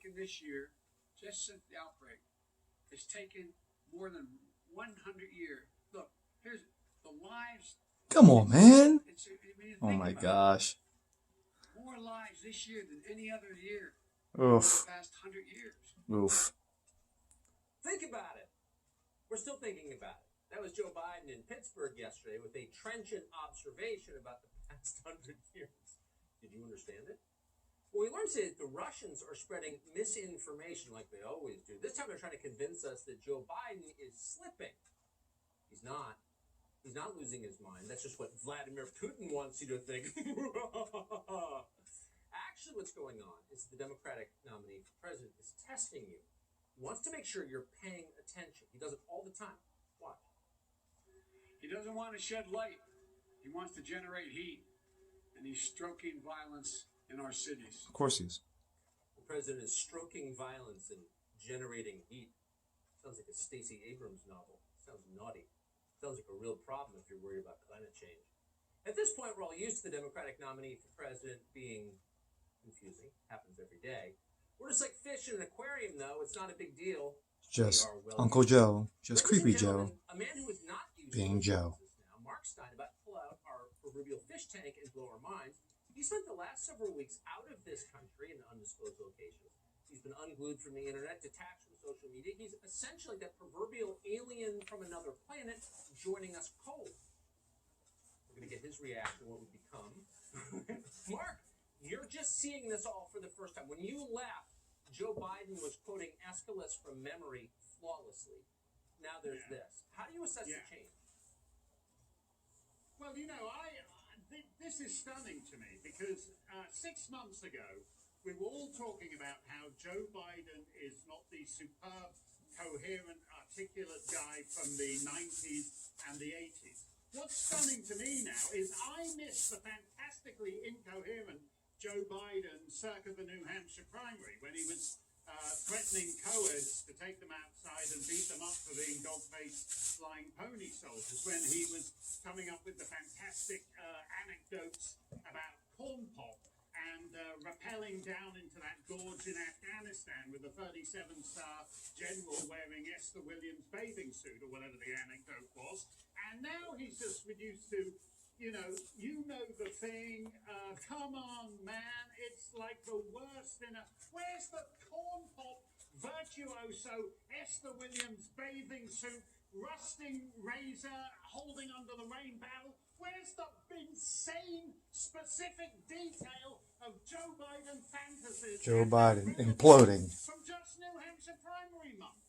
taken this year, just since the outbreak, it's taken more than 100 years. Look, here's the lives. Come on, man. Oh my about gosh. it, more lives this year than any other year Oof. the past 100 years. Oof. Think about it. We're still thinking about it. That was Joe Biden in Pittsburgh yesterday with a trenchant observation about the past 100 years. Did you understand it? Well, we learned today that the Russians are spreading misinformation like they always do. This time they're trying to convince us that Joe Biden is slipping. He's not. He's not losing his mind. That's just what Vladimir Putin wants you to think. Actually, what's going on is the Democratic nominee for president is testing you. He wants to make sure you're paying attention. He does it all the time. Watch. He doesn't want to shed light. He wants to generate heat. And he's stroking violence in our cities. Of course he is. The president is stroking violence and generating heat. Sounds like a Stacey Abrams novel. Sounds naughty. Sounds like a real problem if you're worried about climate change. At this point, we're all used to the Democratic nominee for president being confusing. Happens every day. We're just like fish in an aquarium, though. It's not a big deal. Just Uncle Joe. Just creepy Joe. A man who is not used being to Joe. Now, Mark Stein, about to pull out our proverbial fish tank and blow our minds. He spent the last several weeks out of this country in undisclosed locations. He's been unglued from the internet, detached from social media. He's essentially that proverbial alien from another planet joining us cold. We're going to get his reaction, what would become. Mark, you're just seeing this all for the first time. When you left, Joe Biden was quoting Aeschylus from memory flawlessly. Now there's this. How do you assess the change? Well, you know, this is stunning to me because 6 months ago, we were all talking about how Joe Biden is not the superb, coherent, articulate guy from the 90s and the 80s. What's stunning to me now is I miss the fantastically incoherent Joe Biden circa the New Hampshire primary when he was threatening coeds to take them outside and beat them up for being dog-faced flying pony soldiers, when he was coming up with the fantastic anecdotes about corn pop and rappelling down into that gorge in Afghanistan with a 37-star general wearing Esther Williams' bathing suit or whatever the anecdote was. And now he's just reduced to, you know the thing, come on, man, it's like the worst in a... Where's the corn pop virtuoso Esther Williams' bathing suit, rusting razor, holding under the rain barrel? Where's the insane, specific detail of Joe Biden fantasies? Joe Biden imploding. From just New Hampshire primary month.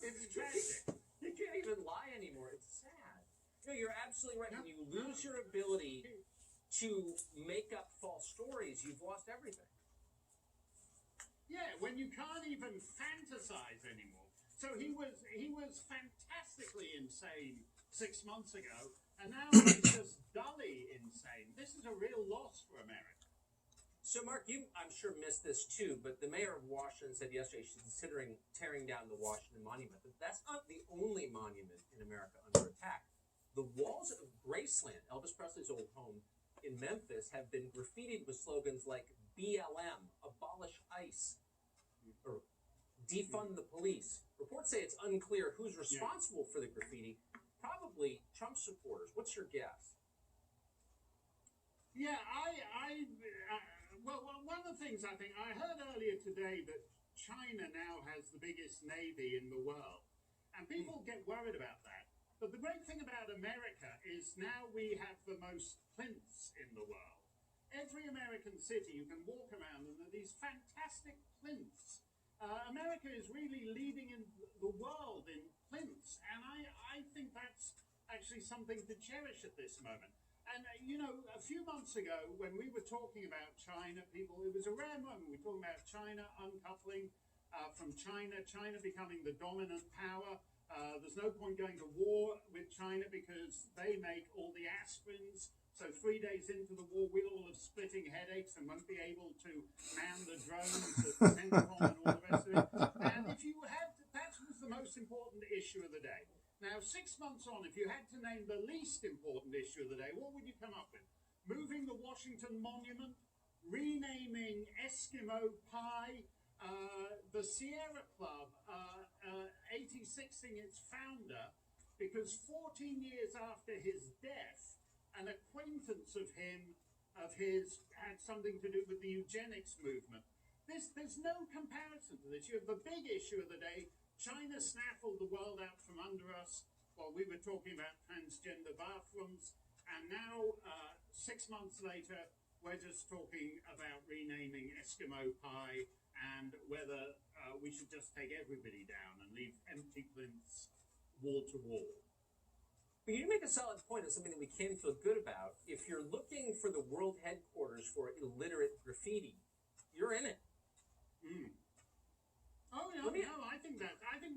It's tragic. You can't even lie anymore. It's sad. No, you're absolutely right. When you lose your ability to make up false stories, you've lost everything. Yeah, when you can't even fantasize anymore. So he was fantastically insane 6 months ago, and now he's just dully insane. This is a real loss for America. So, Mark, you, I'm sure, missed this too, but the mayor of Washington said yesterday she's considering tearing down the Washington Monument. But that's not the only monument in America under attack. The walls of Graceland, Elvis Presley's old home in Memphis, have been graffitied with slogans like BLM, abolish ICE, or defund the police. Reports say it's unclear who's responsible for the graffiti. Probably Trump supporters. What's your guess? Yeah, well, one of the things I think, I heard earlier today that China now has the biggest navy in the world, and people get worried about that. But the great thing about America is now we have the most plinths in the world. Every American city you can walk around and there are these fantastic plinths. America is really leading in the world in plinths, and I think that's actually something to cherish at this moment. And, a few months ago, when we were talking about China, it was a rare moment. We were talking about China uncoupling from China becoming the dominant power. There's no point going to war with China because they make all the aspirins. So 3 days into the war, we'll all have splitting headaches and won't be able to man the drones at the Pentagon and all the rest of it. And that was the most important issue of the day. Now, 6 months on, if you had to name the least important issue of the day, what would you come up with? Moving the Washington Monument, renaming Eskimo Pie, the Sierra Club 86ing its founder because 14 years after his death, an acquaintance of his had something to do with the eugenics movement. There's no comparison to this. You have the big issue of the day. China snaffled the world out from under us while we were talking about transgender bathrooms. And now, 6 months later, we're just talking about renaming Eskimo pie and whether we should just take everybody down and leave empty plinths wall to wall. But you make a solid point of something that we can feel good about. If you're looking for the world headquarters for illiterate graffiti, you're in it. Mm. Oh no, I think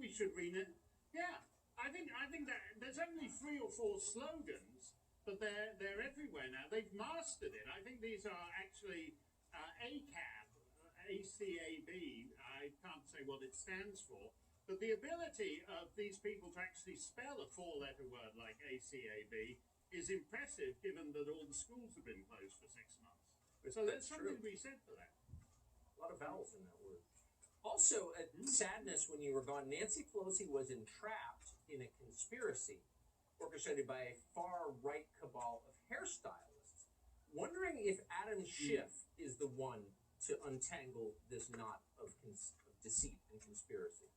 we should rename. Yeah, I think that there's only 3 or 4 slogans, but they're everywhere now. They've mastered it. I think these are actually ACAB, ACAB. I can't say what it stands for. But the ability of these people to actually spell a 4-letter word like ACAB is impressive, given that all the schools have been closed for 6 months. So there's something to be said for that. A lot of vowels in that word. Also, a sadness when you were gone, Nancy Pelosi was entrapped in a conspiracy orchestrated by a far-right cabal of hairstylists. Wondering if Adam Schiff is the one to untangle this knot of deceit and conspiracy.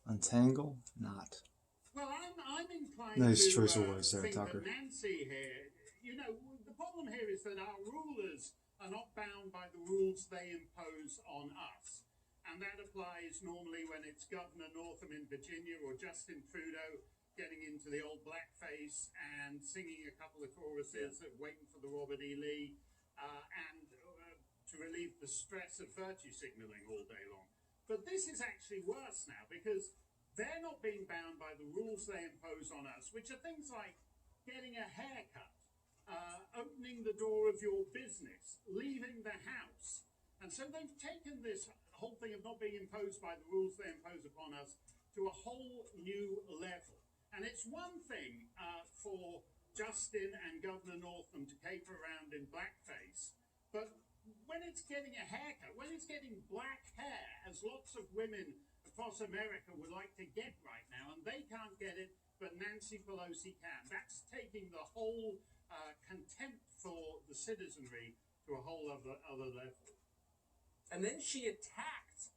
Untangle? Not. Well, I'm inclined Nice to choice of words there, think Tucker. that Nancy here, the problem here is that our rulers are not bound by the rules they impose on us. And that applies normally when it's Governor Northam in Virginia or Justin Trudeau getting into the old blackface and singing a couple of choruses of Waiting for the Robert E. Lee and to relieve the stress of virtue signaling all day long. But this is actually worse now because they're not being bound by the rules they impose on us, which are things like getting a haircut, opening the door of your business, leaving the house. And so they've taken this whole thing of not being imposed by the rules they impose upon us to a whole new level. And it's one thing for Justin and Governor Northam to caper around in blackface, but when it's getting a haircut, when it's getting black hair, as lots of women across America would like to get right now, and they can't get it, but Nancy Pelosi can. That's taking the whole contempt for the citizenry to a whole other level. And then she attacked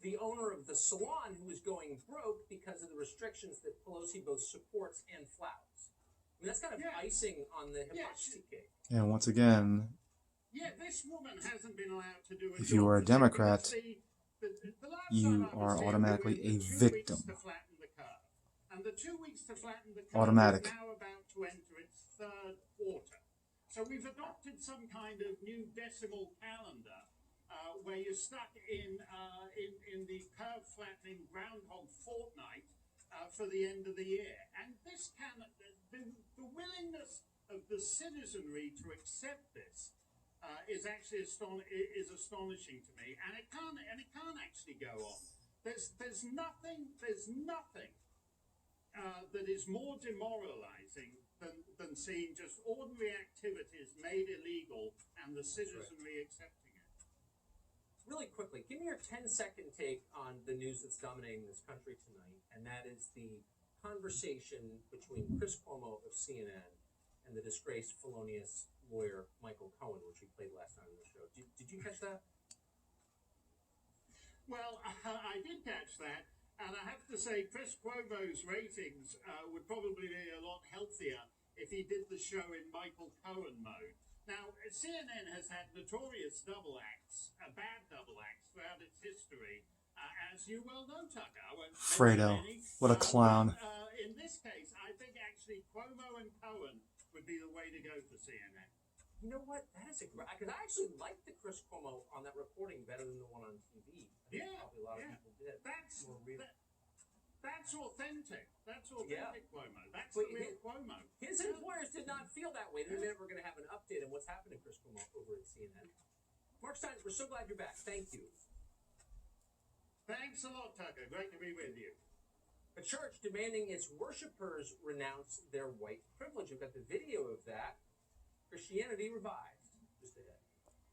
the owner of the salon who was going broke because of the restrictions that Pelosi both supports and flouts. I mean, that's kind of icing on the hypocrisy cake. And once again, this woman hasn't been allowed to do it. if you are a Democrat, the you are automatically a victim. And the 2 weeks to flatten the curve Automatic. is now about to enter its 3rd quarter. So we've adopted some kind of new decimal calendar where you're stuck in the curve flattening groundhog fortnight for the end of the year. And this the willingness of the citizenry to accept this is actually astonishing to me, and it can't actually go on. There's nothing that is more demoralizing than seeing just ordinary activities made illegal and the citizenry accepting it. Really quickly, give me your 10-second take on the news that's dominating this country tonight, and that is the conversation between Chris Cuomo of CNN and the disgraced felonious lawyer Michael Cohen, which we played last night on the show. Did you catch that? Well, I did catch that, and I have to say Chris Cuomo's ratings would probably be a lot healthier if he did the show in Michael Cohen mode. Now, CNN has had notorious double acts, bad double acts throughout its history, as you well know, Tucker. Fredo, what a clown. In this case, I think actually Cuomo and Cohen would be the way to go for CNN. You know what? That is a great... Because I actually liked the Chris Cuomo on that reporting better than the one on TV. Probably a lot of people did. That's authentic. That's authentic Cuomo. That's the real Cuomo. His employers did not feel that way. They're never going to have an update on what's happened to Chris Cuomo over at CNN. Mark Stein, we're so glad you're back. Thank you. Thanks a lot, Tucker. Great to be with you. A church demanding its worshipers renounce their white privilege. We've got the video of that. Christianity Revived. Just ahead.